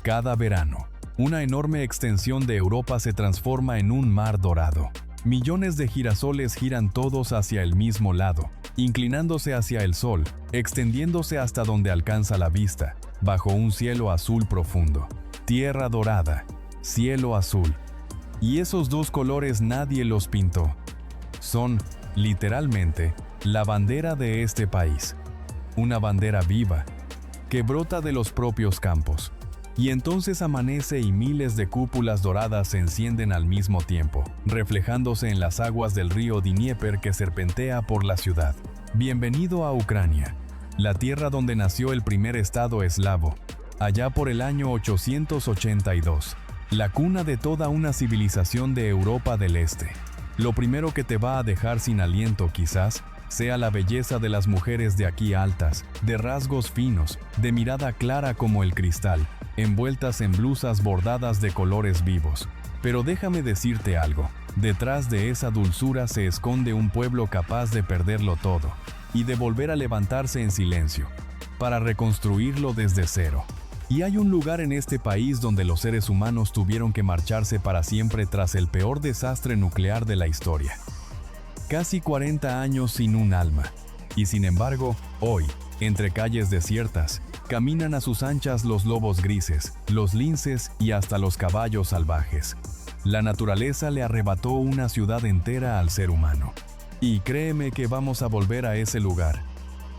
Cada verano, una enorme extensión de Europa se transforma en un mar dorado. Millones de girasoles giran todos hacia el mismo lado, inclinándose hacia el sol, extendiéndose hasta donde alcanza la vista, bajo un cielo azul profundo. Tierra dorada, cielo azul. Y esos dos colores nadie los pintó. Son, literalmente, la bandera de este país. Una bandera viva, que brota de los propios campos. Y entonces amanece y miles de cúpulas doradas se encienden al mismo tiempo, reflejándose en las aguas del río Dnieper que serpentea por la ciudad. Bienvenido a Ucrania, la tierra donde nació el primer estado eslavo, allá por el año 882, la cuna de toda una civilización de Europa del Este. Lo primero que te va a dejar sin aliento quizás sea la belleza de las mujeres de aquí altas, de rasgos finos, de mirada clara como el cristal, envueltas en blusas bordadas de colores vivos. Pero déjame decirte algo, detrás de esa dulzura se esconde un pueblo capaz de perderlo todo, y de volver a levantarse en silencio, para reconstruirlo desde cero. Y hay un lugar en este país donde los seres humanos tuvieron que marcharse para siempre tras el peor desastre nuclear de la historia. Casi 40 años sin un alma. Y sin embargo, hoy, entre calles desiertas, caminan a sus anchas los lobos grises, los linces y hasta los caballos salvajes. La naturaleza le arrebató una ciudad entera al ser humano. Y créeme que vamos a volver a ese lugar,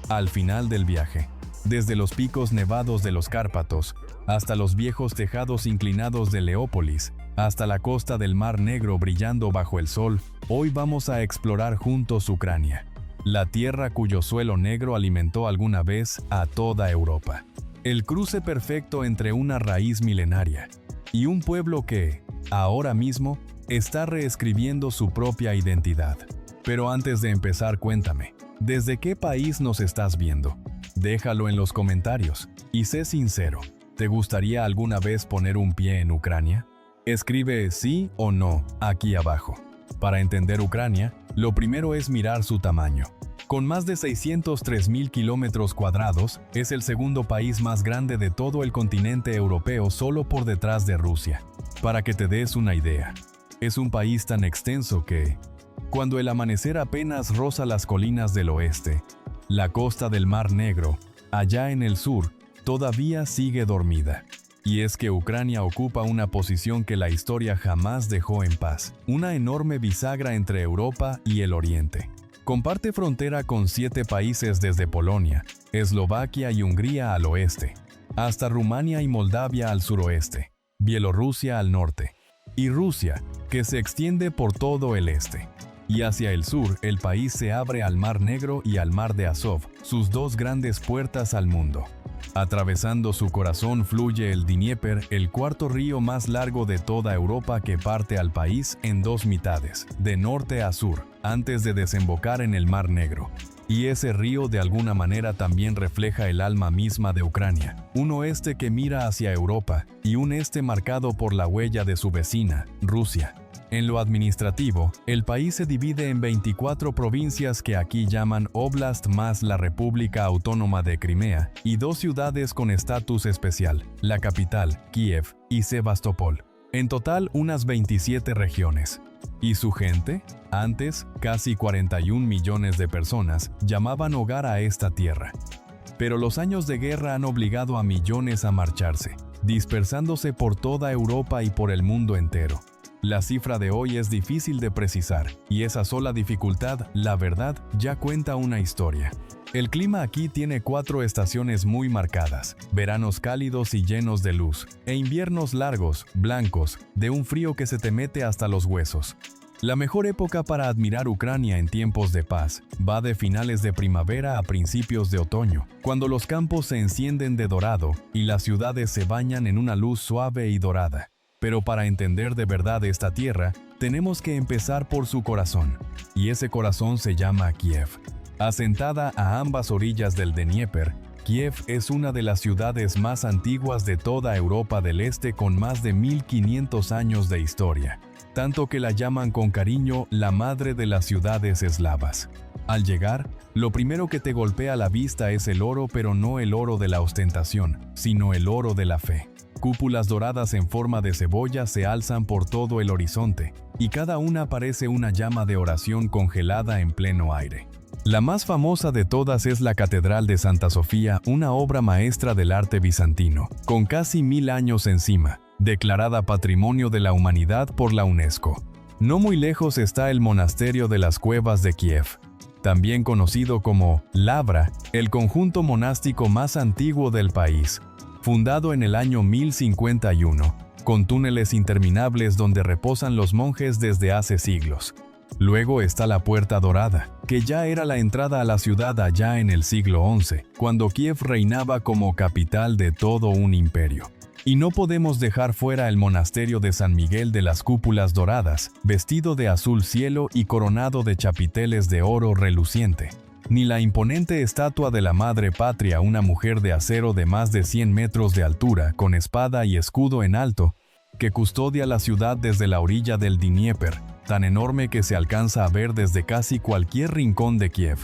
al final del viaje. Desde los picos nevados de los Cárpatos, hasta los viejos tejados inclinados de Leópolis, hasta la costa del Mar Negro brillando bajo el sol, hoy vamos a explorar juntos Ucrania, la tierra cuyo suelo negro alimentó alguna vez a toda Europa. El cruce perfecto entre una raíz milenaria y un pueblo que, ahora mismo, está reescribiendo su propia identidad. Pero antes de empezar, cuéntame, ¿desde qué país nos estás viendo? Déjalo en los comentarios y sé sincero, ¿te gustaría alguna vez poner un pie en Ucrania? Escribe sí o no aquí abajo. Para entender Ucrania, lo primero es mirar su tamaño. Con más de 603.000 kilómetros cuadrados, es el segundo país más grande de todo el continente europeo solo por detrás de Rusia. Para que te des una idea, es un país tan extenso que, cuando el amanecer apenas roza las colinas del oeste, la costa del Mar Negro, allá en el sur, todavía sigue dormida. Y es que Ucrania ocupa una posición que la historia jamás dejó en paz, una enorme bisagra entre Europa y el Oriente. Comparte frontera con 7 países desde Polonia, Eslovaquia y Hungría al oeste, hasta Rumania y Moldavia al suroeste, Bielorrusia al norte, y Rusia, que se extiende por todo el este. Y hacia el sur, el país se abre al Mar Negro y al Mar de Azov, sus dos grandes puertas al mundo. Atravesando su corazón fluye el Dnieper, el cuarto río más largo de toda Europa que parte al país en dos mitades, de norte a sur, antes de desembocar en el Mar Negro. Y ese río de alguna manera también refleja el alma misma de Ucrania, un oeste que mira hacia Europa y un este marcado por la huella de su vecina, Rusia. En lo administrativo, el país se divide en 24 provincias que aquí llaman Oblast más la República Autónoma de Crimea y 2 ciudades con estatus especial, la capital, Kiev, y Sebastopol. En total, unas 27 regiones. ¿Y su gente? Antes, casi 41 millones de personas llamaban hogar a esta tierra. Pero los años de guerra han obligado a millones a marcharse, dispersándose por toda Europa y por el mundo entero. La cifra de hoy es difícil de precisar, y esa sola dificultad, la verdad, ya cuenta una historia. El clima aquí tiene 4 estaciones muy marcadas, veranos cálidos y llenos de luz, e inviernos largos, blancos, de un frío que se te mete hasta los huesos. La mejor época para admirar Ucrania en tiempos de paz va de finales de primavera a principios de otoño, cuando los campos se encienden de dorado y las ciudades se bañan en una luz suave y dorada. Pero para entender de verdad esta tierra, tenemos que empezar por su corazón, y ese corazón se llama Kiev. Asentada a ambas orillas del Dnieper, Kiev es una de las ciudades más antiguas de toda Europa del Este con más de 1500 años de historia, tanto que la llaman con cariño la madre de las ciudades eslavas. Al llegar, lo primero que te golpea la vista es el oro, pero no el oro de la ostentación, sino el oro de la fe. Cúpulas doradas en forma de cebolla se alzan por todo el horizonte, y cada una parece una llama de oración congelada en pleno aire. La más famosa de todas es la Catedral de Santa Sofía, una obra maestra del arte bizantino, con casi 1000 años encima, declarada Patrimonio de la Humanidad por la UNESCO. No muy lejos está el Monasterio de las Cuevas de Kiev, también conocido como Lavra, el conjunto monástico más antiguo del país, fundado en el año 1051, con túneles interminables donde reposan los monjes desde hace siglos. Luego está la Puerta Dorada, que ya era la entrada a la ciudad allá en el siglo XI, cuando Kiev reinaba como capital de todo un imperio. Y no podemos dejar fuera el monasterio de San Miguel de las Cúpulas Doradas, vestido de azul cielo y coronado de chapiteles de oro reluciente. Ni la imponente estatua de la Madre Patria, una mujer de acero de más de 100 metros de altura, con espada y escudo en alto, que custodia la ciudad desde la orilla del Dnieper, tan enorme que se alcanza a ver desde casi cualquier rincón de Kiev.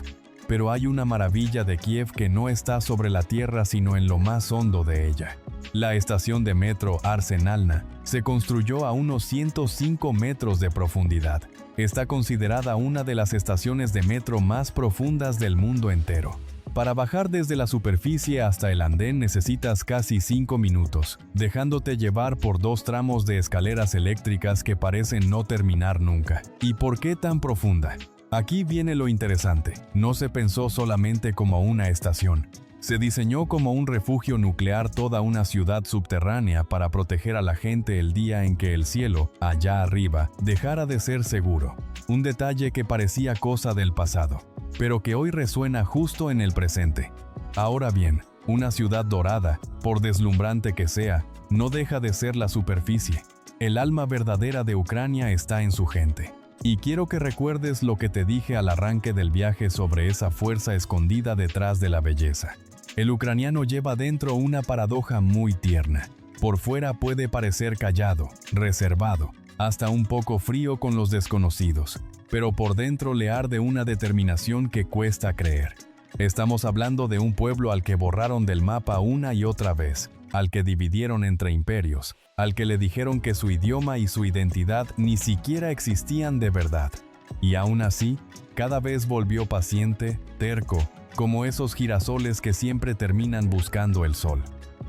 Pero hay una maravilla de Kiev que no está sobre la tierra sino en lo más hondo de ella. La estación de metro Arsenalna se construyó a unos 105 metros de profundidad. Está considerada una de las estaciones de metro más profundas del mundo entero. Para bajar desde la superficie hasta el andén necesitas casi 5 minutos, dejándote llevar por 2 tramos de escaleras eléctricas que parecen no terminar nunca. ¿Y por qué tan profunda? Aquí viene lo interesante. No se pensó solamente como una estación. Se diseñó como un refugio nuclear, toda una ciudad subterránea para proteger a la gente el día en que el cielo, allá arriba, dejara de ser seguro. Un detalle que parecía cosa del pasado, pero que hoy resuena justo en el presente. Ahora bien, una ciudad dorada, por deslumbrante que sea, no deja de ser la superficie. El alma verdadera de Ucrania está en su gente. Y quiero que recuerdes lo que te dije al arranque del viaje sobre esa fuerza escondida detrás de la belleza. El ucraniano lleva dentro una paradoja muy tierna. Por fuera puede parecer callado, reservado, hasta un poco frío con los desconocidos, pero por dentro le arde una determinación que cuesta creer. Estamos hablando de un pueblo al que borraron del mapa una y otra vez, al que dividieron entre imperios, al que le dijeron que su idioma y su identidad ni siquiera existían de verdad. Y aún así, cada vez volvió paciente, terco, como esos girasoles que siempre terminan buscando el sol.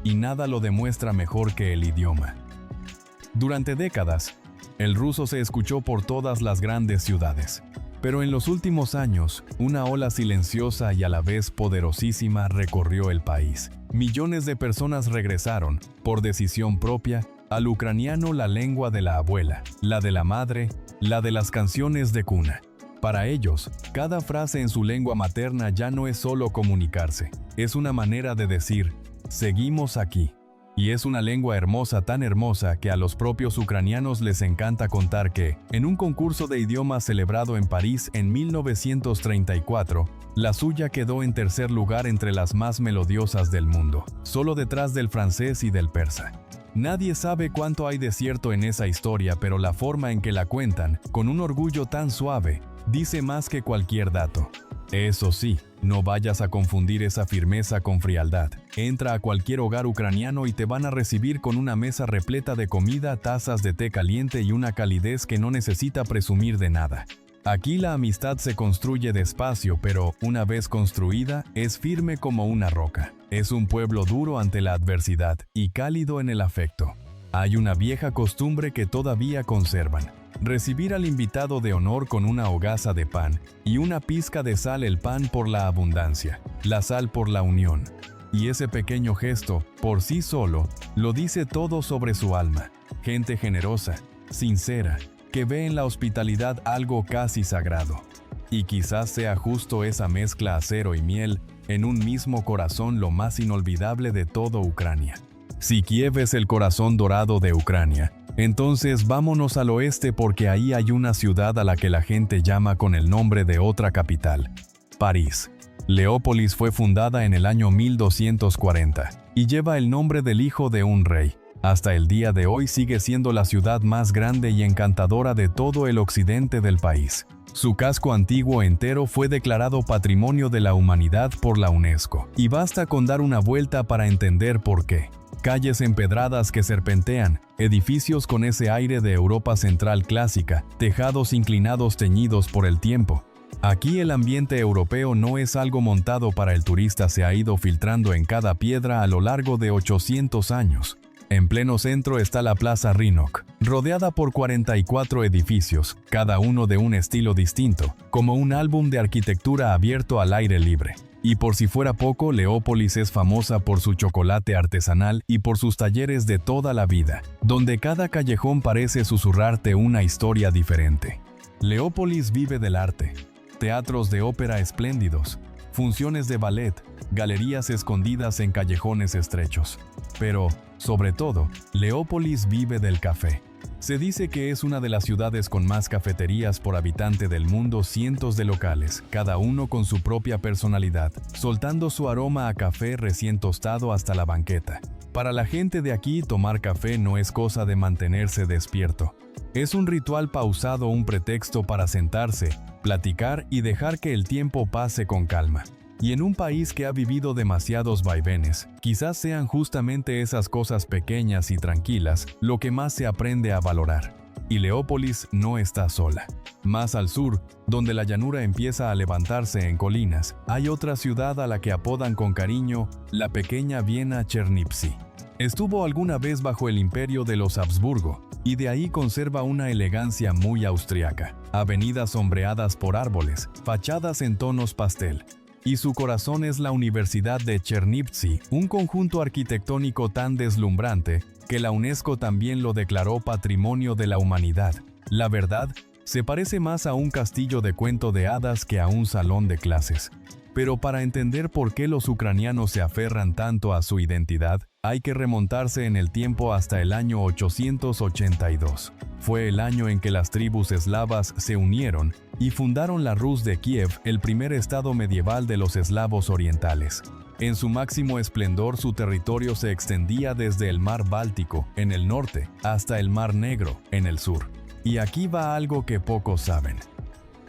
Y nada lo demuestra mejor que el idioma. Durante décadas, el ruso se escuchó por todas las grandes ciudades. Pero en los últimos años, una ola silenciosa y a la vez poderosísima recorrió el país. Millones de personas regresaron, por decisión propia, al ucraniano la lengua de la abuela, la de la madre, la de las canciones de cuna. Para ellos, cada frase en su lengua materna ya no es solo comunicarse, es una manera de decir, seguimos aquí. Y es una lengua hermosa, tan hermosa que a los propios ucranianos les encanta contar que, en un concurso de idiomas celebrado en París en 1934, la suya quedó en tercer lugar entre las más melodiosas del mundo, solo detrás del francés y del persa. Nadie sabe cuánto hay de cierto en esa historia, pero la forma en que la cuentan, con un orgullo tan suave, dice más que cualquier dato. Eso sí, no vayas a confundir esa firmeza con frialdad. Entra a cualquier hogar ucraniano y te van a recibir con una mesa repleta de comida, tazas de té caliente y una calidez que no necesita presumir de nada. Aquí la amistad se construye despacio, pero, una vez construida, es firme como una roca. Es un pueblo duro ante la adversidad y cálido en el afecto. Hay una vieja costumbre que todavía conservan. Recibir al invitado de honor con una hogaza de pan y una pizca de sal, el pan por la abundancia, la sal por la unión. Y ese pequeño gesto, por sí solo, lo dice todo sobre su alma. Gente generosa, sincera, que ve en la hospitalidad algo casi sagrado. Y quizás sea justo esa mezcla acero y miel en un mismo corazón lo más inolvidable de todo Ucrania. Si Kiev es el corazón dorado de Ucrania, entonces vámonos al oeste porque ahí hay una ciudad a la que la gente llama con el nombre de otra capital, París. Leópolis fue fundada en el año 1240 y lleva el nombre del hijo de un rey. Hasta el día de hoy sigue siendo la ciudad más grande y encantadora de todo el occidente del país. Su casco antiguo entero fue declarado Patrimonio de la Humanidad por la UNESCO, y basta con dar una vuelta para entender por qué. Calles empedradas que serpentean, edificios con ese aire de Europa Central clásica, tejados inclinados teñidos por el tiempo. Aquí el ambiente europeo no es algo montado para el turista, se ha ido filtrando en cada piedra a lo largo de 800 años. En pleno centro está la Plaza Rynok, rodeada por 44 edificios, cada uno de un estilo distinto, como un álbum de arquitectura abierto al aire libre. Y por si fuera poco, Leópolis es famosa por su chocolate artesanal y por sus talleres de toda la vida, donde cada callejón parece susurrarte una historia diferente. Leópolis vive del arte. Teatros de ópera espléndidos, funciones de ballet, galerías escondidas en callejones estrechos. Pero, sobre todo, Leópolis vive del café. Se dice que es una de las ciudades con más cafeterías por habitante del mundo, cientos de locales, cada uno con su propia personalidad, soltando su aroma a café recién tostado hasta la banqueta. Para la gente de aquí, tomar café no es cosa de mantenerse despierto. Es un ritual pausado, un pretexto para sentarse, platicar y dejar que el tiempo pase con calma. Y en un país que ha vivido demasiados vaivenes, quizás sean justamente esas cosas pequeñas y tranquilas lo que más se aprende a valorar. Y Leópolis no está sola. Más al sur, donde la llanura empieza a levantarse en colinas, hay otra ciudad a la que apodan con cariño la pequeña Viena Chernivtsi. Estuvo alguna vez bajo el imperio de los Habsburgo, y de ahí conserva una elegancia muy austriaca. Avenidas sombreadas por árboles, fachadas en tonos pastel. Y su corazón es la Universidad de Chernivtsi, un conjunto arquitectónico tan deslumbrante que la UNESCO también lo declaró Patrimonio de la Humanidad. La verdad, se parece más a un castillo de cuento de hadas que a un salón de clases. Pero para entender por qué los ucranianos se aferran tanto a su identidad, hay que remontarse en el tiempo hasta el año 882. Fue el año en que las tribus eslavas se unieron y fundaron la Rus de Kiev, el primer estado medieval de los eslavos orientales. En su máximo esplendor, su territorio se extendía desde el mar Báltico, en el norte, hasta el mar Negro, en el sur. Y aquí va algo que pocos saben.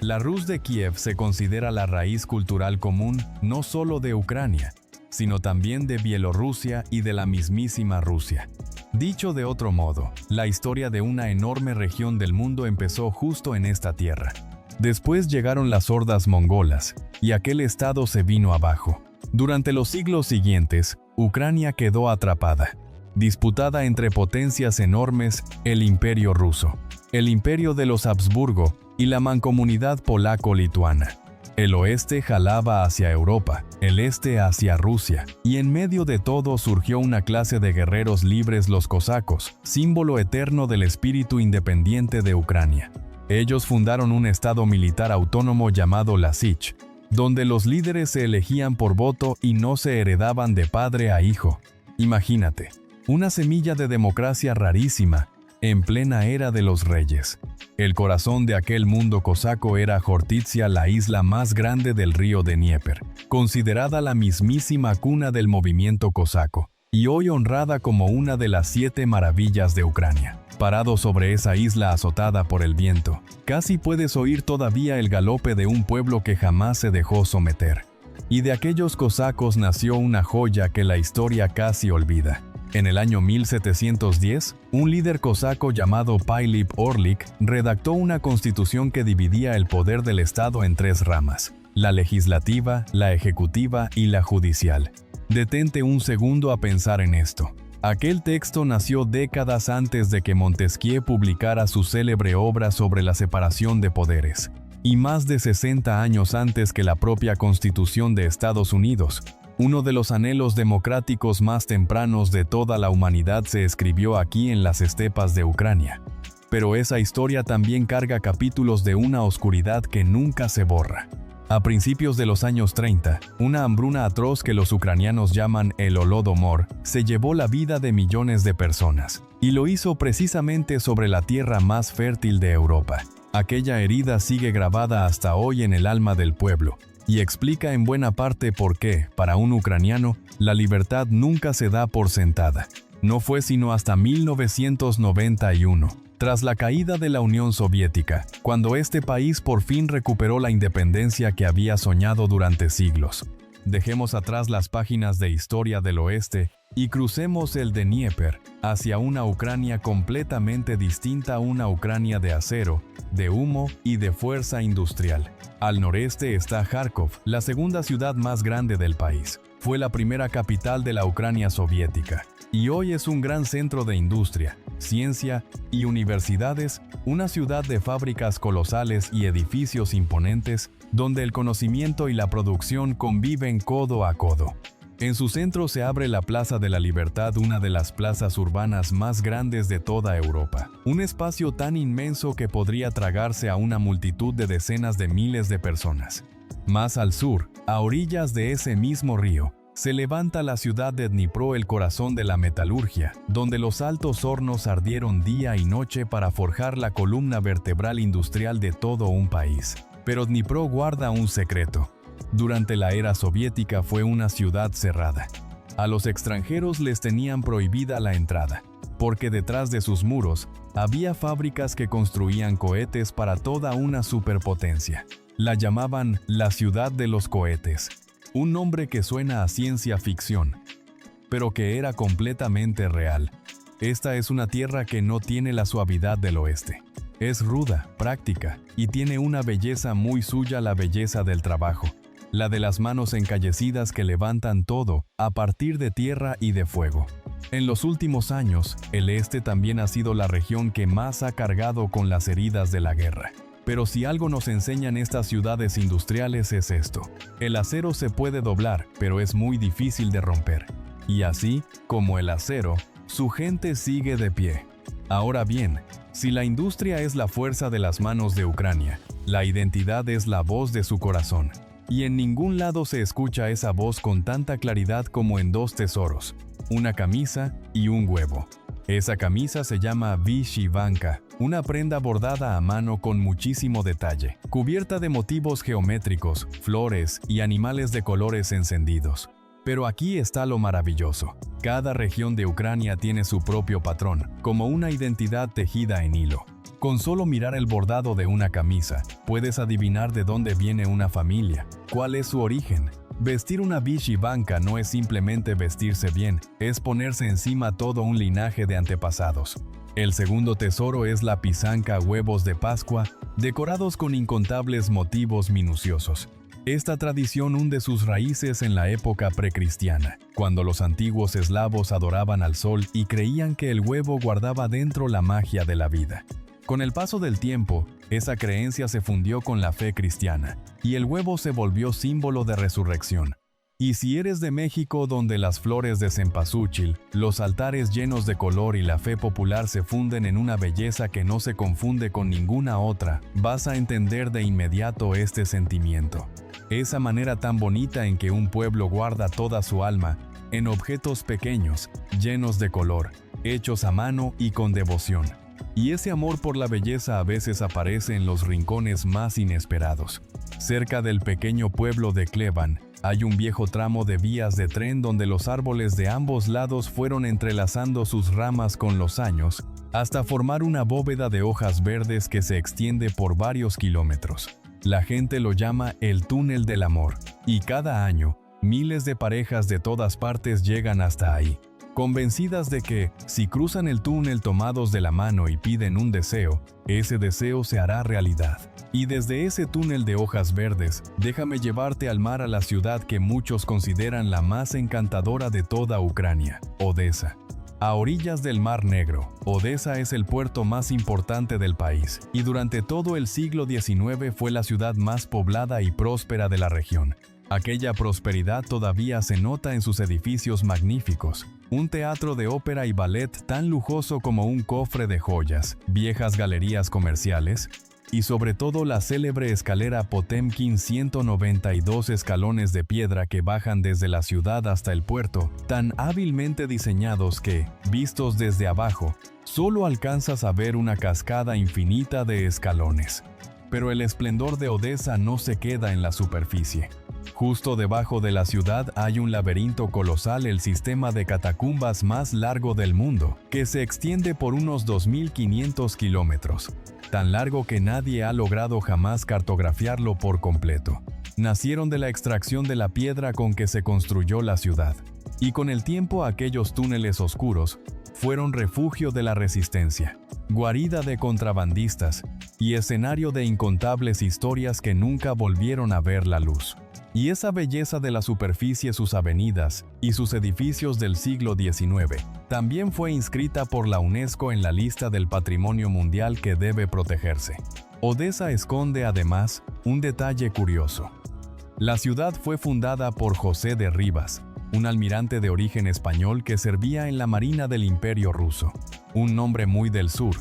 La Rus de Kiev se considera la raíz cultural común no solo de Ucrania, sino también de Bielorrusia y de la mismísima Rusia. Dicho de otro modo, la historia de una enorme región del mundo empezó justo en esta tierra. Después llegaron las hordas mongolas, y aquel estado se vino abajo. Durante los siglos siguientes, Ucrania quedó atrapada, disputada entre potencias enormes, el Imperio ruso, el Imperio de los Habsburgo y la mancomunidad polaco-lituana. El oeste jalaba hacia Europa, el este hacia Rusia, y en medio de todo surgió una clase de guerreros libres, los cosacos, símbolo eterno del espíritu independiente de Ucrania. Ellos fundaron un estado militar autónomo llamado la Sich, donde los líderes se elegían por voto y no se heredaban de padre a hijo. Imagínate, una semilla de democracia rarísima, en plena era de los reyes. El corazón de aquel mundo cosaco era Jortitsia, la isla más grande del río de Dnieper, considerada la mismísima cuna del movimiento cosaco, y hoy honrada como una de las 7 maravillas de Ucrania. Parado sobre esa isla azotada por el viento, casi puedes oír todavía el galope de un pueblo que jamás se dejó someter. Y de aquellos cosacos nació una joya que la historia casi olvida. En el año 1710, un líder cosaco llamado Pilip Orlik redactó una constitución que dividía el poder del Estado en 3 ramas: la legislativa, la ejecutiva y la judicial. Detente un segundo a pensar en esto. Aquel texto nació décadas antes de que Montesquieu publicara su célebre obra sobre la separación de poderes, y más de 60 años antes que la propia Constitución de Estados Unidos. Uno de los anhelos democráticos más tempranos de toda la humanidad se escribió aquí en las estepas de Ucrania. Pero esa historia también carga capítulos de una oscuridad que nunca se borra. A principios de los años 30, una hambruna atroz que los ucranianos llaman el Holodomor se llevó la vida de millones de personas, y lo hizo precisamente sobre la tierra más fértil de Europa. Aquella herida sigue grabada hasta hoy en el alma del pueblo, y explica en buena parte por qué, para un ucraniano, la libertad nunca se da por sentada. No fue sino hasta 1991, tras la caída de la Unión Soviética, cuando este país por fin recuperó la independencia que había soñado durante siglos. Dejemos atrás las páginas de historia del oeste y crucemos el Dnieper hacia una Ucrania completamente distinta a una Ucrania de acero, de humo y de fuerza industrial. Al noreste está Kharkov, la segunda ciudad más grande del país. Fue la primera capital de la Ucrania soviética y hoy es un gran centro de industria, ciencia y universidades, una ciudad de fábricas colosales y edificios imponentes, donde el conocimiento y la producción conviven codo a codo. En su centro se abre la Plaza de la Libertad, una de las plazas urbanas más grandes de toda Europa. Un espacio tan inmenso que podría tragarse a una multitud de decenas de miles de personas. Más al sur, a orillas de ese mismo río, se levanta la ciudad de Dnipro, el corazón de la metalurgia, donde los altos hornos ardieron día y noche para forjar la columna vertebral industrial de todo un país. Pero Dnipro guarda un secreto. Durante la era soviética fue una ciudad cerrada. A los extranjeros les tenían prohibida la entrada, porque detrás de sus muros había fábricas que construían cohetes para toda una superpotencia. La llamaban la ciudad de los cohetes, un nombre que suena a ciencia ficción, pero que era completamente real. Esta es una tierra que no tiene la suavidad del oeste. Es ruda, práctica, y tiene una belleza muy suya, la belleza del trabajo, la de las manos encallecidas que levantan todo a partir de tierra y de fuego. En los últimos años, el este también ha sido la región que más ha cargado con las heridas de la guerra. Pero si algo nos enseñan estas ciudades industriales es esto: el acero se puede doblar, pero es muy difícil de romper. Y así, como el acero, su gente sigue de pie. Ahora bien, si la industria es la fuerza de las manos de Ucrania, la identidad es la voz de su corazón. Y en ningún lado se escucha esa voz con tanta claridad como en dos tesoros, una camisa y un huevo. Esa camisa se llama Vyshyvanka, una prenda bordada a mano con muchísimo detalle, cubierta de motivos geométricos, flores y animales de colores encendidos. Pero aquí está lo maravilloso. Cada región de Ucrania tiene su propio patrón, como una identidad tejida en hilo. Con solo mirar el bordado de una camisa, puedes adivinar de dónde viene una familia, cuál es su origen. Vestir una Vyshyvanka no es simplemente vestirse bien, es ponerse encima todo un linaje de antepasados. El segundo tesoro es la pisanka, huevos de Pascua, decorados con incontables motivos minuciosos. Esta tradición hunde sus raíces en la época precristiana, cuando los antiguos eslavos adoraban al sol y creían que el huevo guardaba dentro la magia de la vida. Con el paso del tiempo, esa creencia se fundió con la fe cristiana, y el huevo se volvió símbolo de resurrección. Y si eres de México, donde las flores de cempasúchil, los altares llenos de color y la fe popular se funden en una belleza que no se confunde con ninguna otra, vas a entender de inmediato este sentimiento. Esa manera tan bonita en que un pueblo guarda toda su alma, en objetos pequeños, llenos de color, hechos a mano y con devoción. Y ese amor por la belleza a veces aparece en los rincones más inesperados. Cerca del pequeño pueblo de Kleban, hay un viejo tramo de vías de tren donde los árboles de ambos lados fueron entrelazando sus ramas con los años, hasta formar una bóveda de hojas verdes que se extiende por varios kilómetros. La gente lo llama el túnel del amor, y cada año, miles de parejas de todas partes llegan hasta ahí, convencidas de que, si cruzan el túnel tomados de la mano y piden un deseo, ese deseo se hará realidad. Y desde ese túnel de hojas verdes, déjame llevarte al mar, a la ciudad que muchos consideran la más encantadora de toda Ucrania, Odesa. A orillas del Mar Negro, Odesa es el puerto más importante del país, y durante todo el siglo XIX fue la ciudad más poblada y próspera de la región. Aquella prosperidad todavía se nota en sus edificios magníficos, un teatro de ópera y ballet tan lujoso como un cofre de joyas, viejas galerías comerciales, y sobre todo la célebre escalera Potemkin, 192 escalones de piedra que bajan desde la ciudad hasta el puerto, tan hábilmente diseñados que, vistos desde abajo, solo alcanzas a ver una cascada infinita de escalones. Pero el esplendor de Odesa no se queda en la superficie. Justo debajo de la ciudad hay un laberinto colosal, el sistema de catacumbas más largo del mundo, que se extiende por unos 2.500 kilómetros, tan largo que nadie ha logrado jamás cartografiarlo por completo. Nacieron de la extracción de la piedra con que se construyó la ciudad, y con el tiempo aquellos túneles oscuros fueron refugio de la resistencia, guarida de contrabandistas y escenario de incontables historias que nunca volvieron a ver la luz. Y esa belleza de la superficie, sus avenidas y sus edificios del siglo XIX, también fue inscrita por la UNESCO en la lista del Patrimonio Mundial que debe protegerse. Odesa esconde además un detalle curioso. La ciudad fue fundada por José de Rivas, un almirante de origen español que servía en la marina del Imperio Ruso, un nombre muy del sur,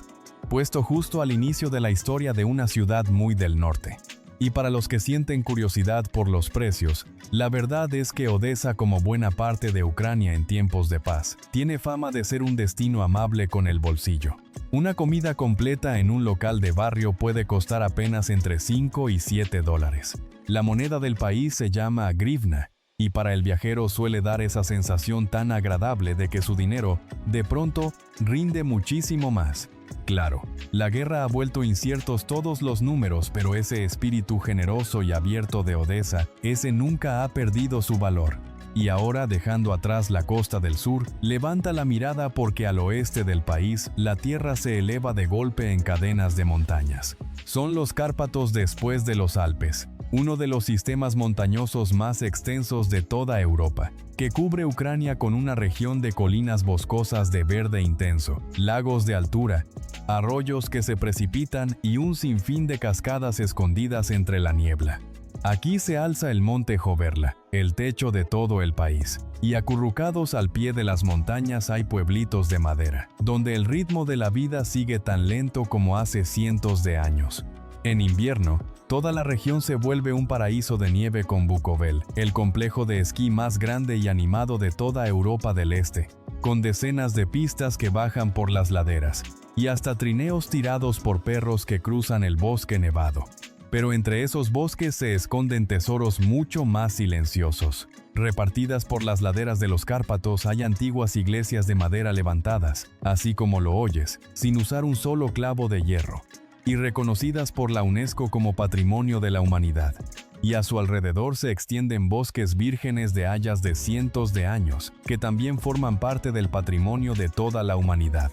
puesto justo al inicio de la historia de una ciudad muy del norte. Y para los que sienten curiosidad por los precios, la verdad es que Odesa, como buena parte de Ucrania en tiempos de paz, tiene fama de ser un destino amable con el bolsillo. Una comida completa en un local de barrio puede costar apenas entre 5 y 7 dólares. La moneda del país se llama grivna, y para el viajero suele dar esa sensación tan agradable de que su dinero, de pronto, rinde muchísimo más. Claro, la guerra ha vuelto inciertos todos los números, pero ese espíritu generoso y abierto de Odesa, ese nunca ha perdido su valor. Y ahora, dejando atrás la costa del sur, levanta la mirada porque al oeste del país, la tierra se eleva de golpe en cadenas de montañas. Son los Cárpatos después de los Alpes, uno de los sistemas montañosos más extensos de toda Europa, que cubre Ucrania con una región de colinas boscosas de verde intenso, lagos de altura, arroyos que se precipitan y un sinfín de cascadas escondidas entre la niebla. Aquí se alza el monte Joverla, el techo de todo el país, y acurrucados al pie de las montañas hay pueblitos de madera, donde el ritmo de la vida sigue tan lento como hace cientos de años. En invierno, toda la región se vuelve un paraíso de nieve con Bukovel, el complejo de esquí más grande y animado de toda Europa del Este, con decenas de pistas que bajan por las laderas, y hasta trineos tirados por perros que cruzan el bosque nevado. Pero entre esos bosques se esconden tesoros mucho más silenciosos. Repartidas por las laderas de los Cárpatos hay antiguas iglesias de madera levantadas, así como lo oyes, sin usar un solo clavo de hierro, y reconocidas por la UNESCO como Patrimonio de la Humanidad. Y a su alrededor se extienden bosques vírgenes de hayas de cientos de años, que también forman parte del patrimonio de toda la humanidad.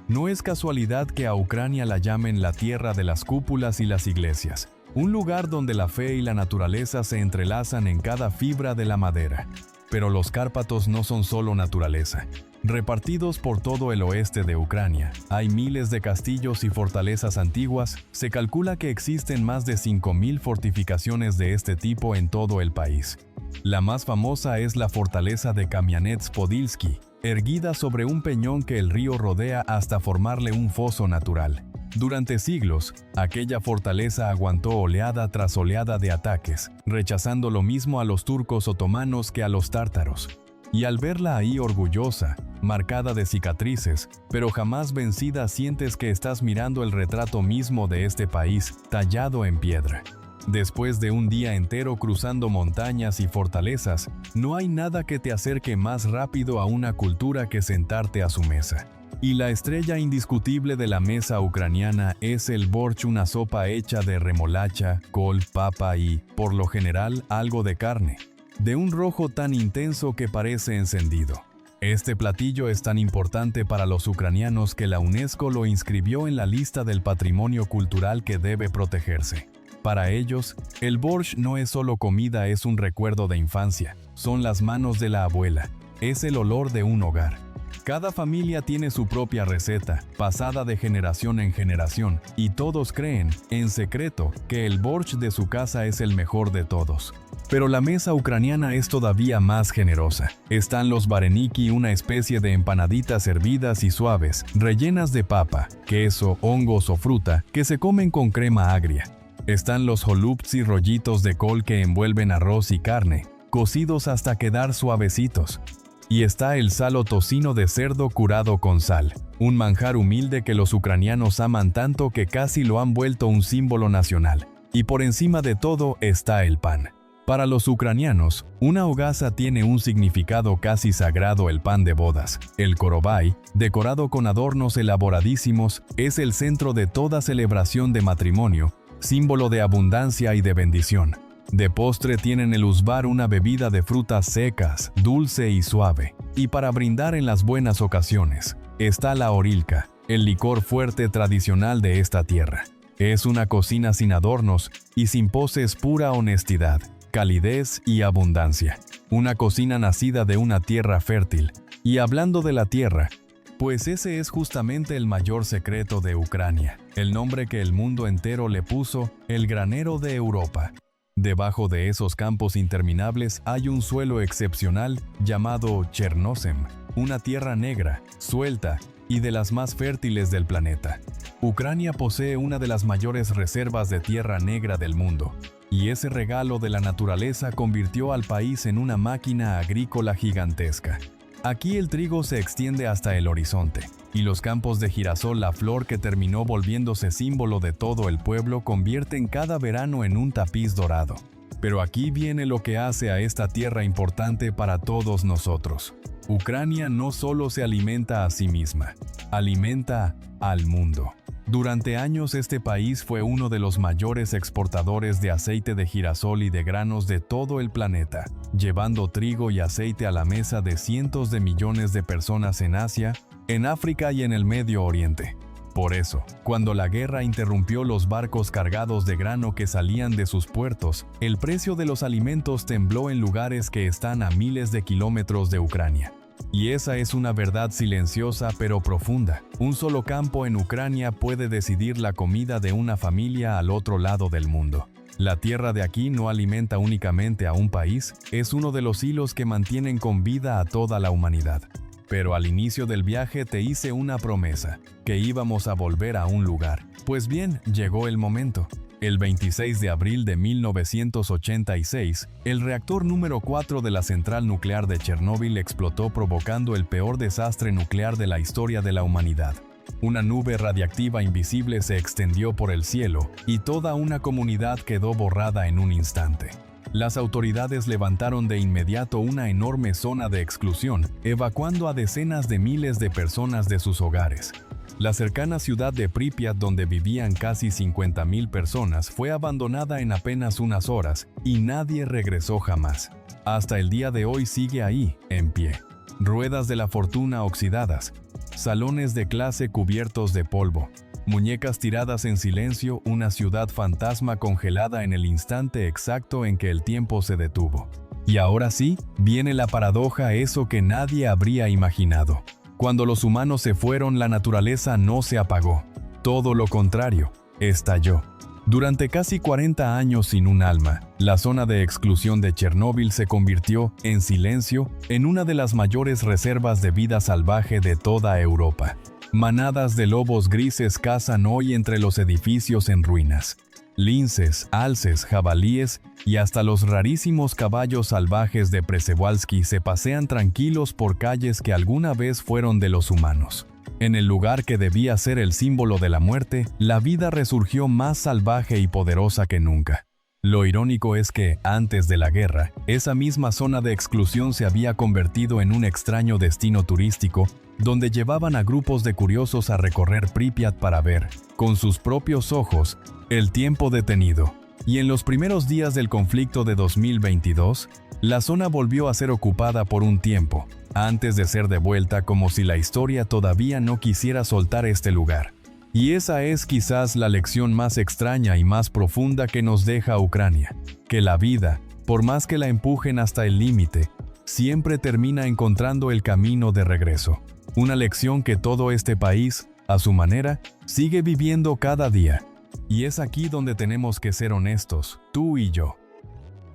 No es casualidad que a Ucrania la llamen la tierra de las cúpulas y las iglesias, un lugar donde la fe y la naturaleza se entrelazan en cada fibra de la madera. Pero los Cárpatos no son solo naturaleza. Repartidos por todo el oeste de Ucrania, hay miles de castillos y fortalezas antiguas. Se calcula que existen más de 5.000 fortificaciones de este tipo en todo el país. La más famosa es la fortaleza de Kamianets-Podilsky, erguida sobre un peñón que el río rodea hasta formarle un foso natural. Durante siglos, aquella fortaleza aguantó oleada tras oleada de ataques, rechazando lo mismo a los turcos otomanos que a los tártaros. Y al verla ahí orgullosa, marcada de cicatrices, pero jamás vencida, sientes que estás mirando el retrato mismo de este país, tallado en piedra. Después de un día entero cruzando montañas y fortalezas, no hay nada que te acerque más rápido a una cultura que sentarte a su mesa. Y la estrella indiscutible de la mesa ucraniana es el borsch, una sopa hecha de remolacha, col, papa y, por lo general, algo de carne, de un rojo tan intenso que parece encendido. Este platillo es tan importante para los ucranianos que la UNESCO lo inscribió en la lista del patrimonio cultural que debe protegerse. Para ellos, el borsch no es solo comida, es un recuerdo de infancia, son las manos de la abuela, es el olor de un hogar. Cada familia tiene su propia receta, pasada de generación en generación, y todos creen, en secreto, que el borsch de su casa es el mejor de todos. Pero la mesa ucraniana es todavía más generosa. Están los vareniki, una especie de empanaditas hervidas y suaves, rellenas de papa, queso, hongos o fruta, que se comen con crema agria. Están los holubtsi, rollitos de col que envuelven arroz y carne, cocidos hasta quedar suavecitos. Y está el salo tocino de cerdo curado con sal, un manjar humilde que los ucranianos aman tanto que casi lo han vuelto un símbolo nacional. Y por encima de todo está el pan. Para los ucranianos, una hogaza tiene un significado casi sagrado: el pan de bodas. El korobay, decorado con adornos elaboradísimos, es el centro de toda celebración de matrimonio, símbolo de abundancia y de bendición. De postre tienen el uzbar, una bebida de frutas secas, dulce y suave. Y para brindar en las buenas ocasiones, está la orilka, el licor fuerte tradicional de esta tierra. Es una cocina sin adornos y sin poses, pura honestidad, calidez y abundancia. Una cocina nacida de una tierra fértil. Y hablando de la tierra, pues ese es justamente el mayor secreto de Ucrania, el nombre que el mundo entero le puso: el granero de Europa. Debajo de esos campos interminables hay un suelo excepcional llamado Chernozem, una tierra negra, suelta y de las más fértiles del planeta. Ucrania posee una de las mayores reservas de tierra negra del mundo, y ese regalo de la naturaleza convirtió al país en una máquina agrícola gigantesca. Aquí el trigo se extiende hasta el horizonte, y los campos de girasol, la flor que terminó volviéndose símbolo de todo el pueblo, convierten cada verano en un tapiz dorado. Pero aquí viene lo que hace a esta tierra importante para todos nosotros. Ucrania no solo se alimenta a sí misma, alimenta al mundo. Durante años este país fue uno de los mayores exportadores de aceite de girasol y de granos de todo el planeta, llevando trigo y aceite a la mesa de cientos de millones de personas en Asia, en África y en el Medio Oriente. Por eso, cuando la guerra interrumpió los barcos cargados de grano que salían de sus puertos, el precio de los alimentos tembló en lugares que están a miles de kilómetros de Ucrania. Y esa es una verdad silenciosa pero profunda. Un solo campo en Ucrania puede decidir la comida de una familia al otro lado del mundo. La tierra de aquí no alimenta únicamente a un país, es uno de los hilos que mantienen con vida a toda la humanidad. Pero al inicio del viaje te hice una promesa, que íbamos a volver a un lugar. Pues bien, llegó el momento. El 26 de abril de 1986, el reactor número 4 de la central nuclear de Chernóbil explotó, provocando el peor desastre nuclear de la historia de la humanidad. Una nube radiactiva invisible se extendió por el cielo, y toda una comunidad quedó borrada en un instante. Las autoridades levantaron de inmediato una enorme zona de exclusión, evacuando a decenas de miles de personas de sus hogares. La cercana ciudad de Pripyat, donde vivían casi 50.000 personas, fue abandonada en apenas unas horas, y nadie regresó jamás. Hasta el día de hoy sigue ahí, en pie. Ruedas de la fortuna oxidadas, salones de clase cubiertos de polvo, muñecas tiradas en silencio, una ciudad fantasma congelada en el instante exacto en que el tiempo se detuvo. Y ahora sí, viene la paradoja, eso que nadie habría imaginado. Cuando los humanos se fueron, la naturaleza no se apagó. Todo lo contrario, estalló. Durante casi 40 años sin un alma, la zona de exclusión de Chernóbil se convirtió, en silencio, en una de las mayores reservas de vida salvaje de toda Europa. Manadas de lobos grises cazan hoy entre los edificios en ruinas. Linces, alces, jabalíes y hasta los rarísimos caballos salvajes de Przewalski se pasean tranquilos por calles que alguna vez fueron de los humanos. En el lugar que debía ser el símbolo de la muerte, la vida resurgió más salvaje y poderosa que nunca. Lo irónico es que, antes de la guerra, esa misma zona de exclusión se había convertido en un extraño destino turístico, donde llevaban a grupos de curiosos a recorrer Pripyat para ver, con sus propios ojos, el tiempo detenido. Y en los primeros días del conflicto de 2022, la zona volvió a ser ocupada por un tiempo, antes de ser devuelta, como si la historia todavía no quisiera soltar este lugar. Y esa es quizás la lección más extraña y más profunda que nos deja Ucrania, que la vida, por más que la empujen hasta el límite, siempre termina encontrando el camino de regreso. Una lección que todo este país, a su manera, sigue viviendo cada día. Y es aquí donde tenemos que ser honestos, tú y yo.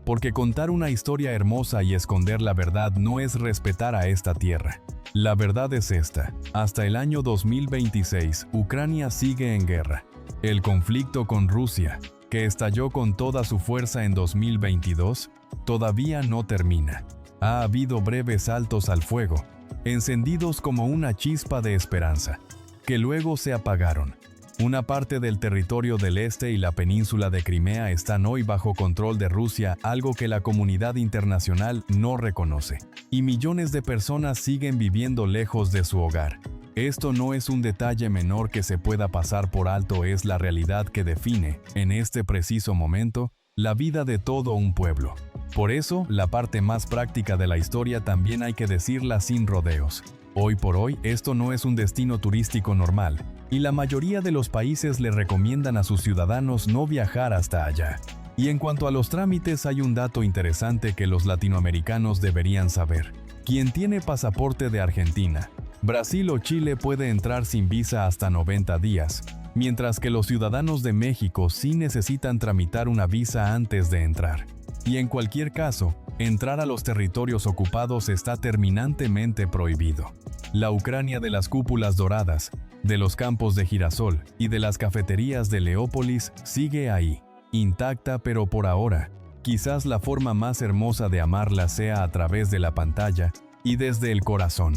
Porque contar una historia hermosa y esconder la verdad no es respetar a esta tierra. La verdad es esta: hasta el año 2026, Ucrania sigue en guerra. El conflicto con Rusia, que estalló con toda su fuerza en 2022, todavía no termina. Ha habido breves saltos al fuego, encendidos como una chispa de esperanza, que luego se apagaron. Una parte del territorio del este y la península de Crimea están hoy bajo control de Rusia, algo que la comunidad internacional no reconoce. Y millones de personas siguen viviendo lejos de su hogar. Esto no es un detalle menor que se pueda pasar por alto, es la realidad que define, en este preciso momento, la vida de todo un pueblo. Por eso, la parte más práctica de la historia también hay que decirla sin rodeos. Hoy por hoy, esto no es un destino turístico normal, y la mayoría de los países le recomiendan a sus ciudadanos no viajar hasta allá. Y en cuanto a los trámites, hay un dato interesante que los latinoamericanos deberían saber. Quien tiene pasaporte de Argentina, Brasil o Chile puede entrar sin visa hasta 90 días, mientras que los ciudadanos de México sí necesitan tramitar una visa antes de entrar. Y en cualquier caso, entrar a los territorios ocupados está terminantemente prohibido. La Ucrania de las cúpulas doradas, de los campos de girasol y de las cafeterías de Leópolis sigue ahí, intacta, pero por ahora, quizás la forma más hermosa de amarla sea a través de la pantalla y desde el corazón.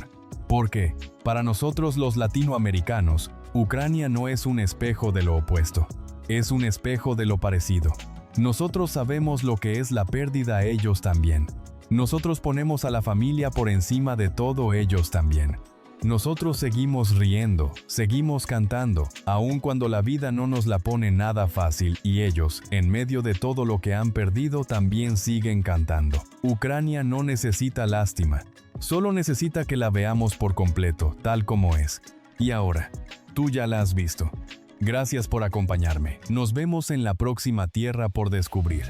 Porque, para nosotros los latinoamericanos, Ucrania no es un espejo de lo opuesto, es un espejo de lo parecido. Nosotros sabemos lo que es la pérdida, ellos también. Nosotros ponemos a la familia por encima de todo, ellos también. Nosotros seguimos riendo, seguimos cantando, aun cuando la vida no nos la pone nada fácil, y ellos, en medio de todo lo que han perdido, también siguen cantando. Ucrania no necesita lástima, solo necesita que la veamos por completo, tal como es. Y ahora, tú ya la has visto. Gracias por acompañarme. Nos vemos en la próxima Tierra por descubrir.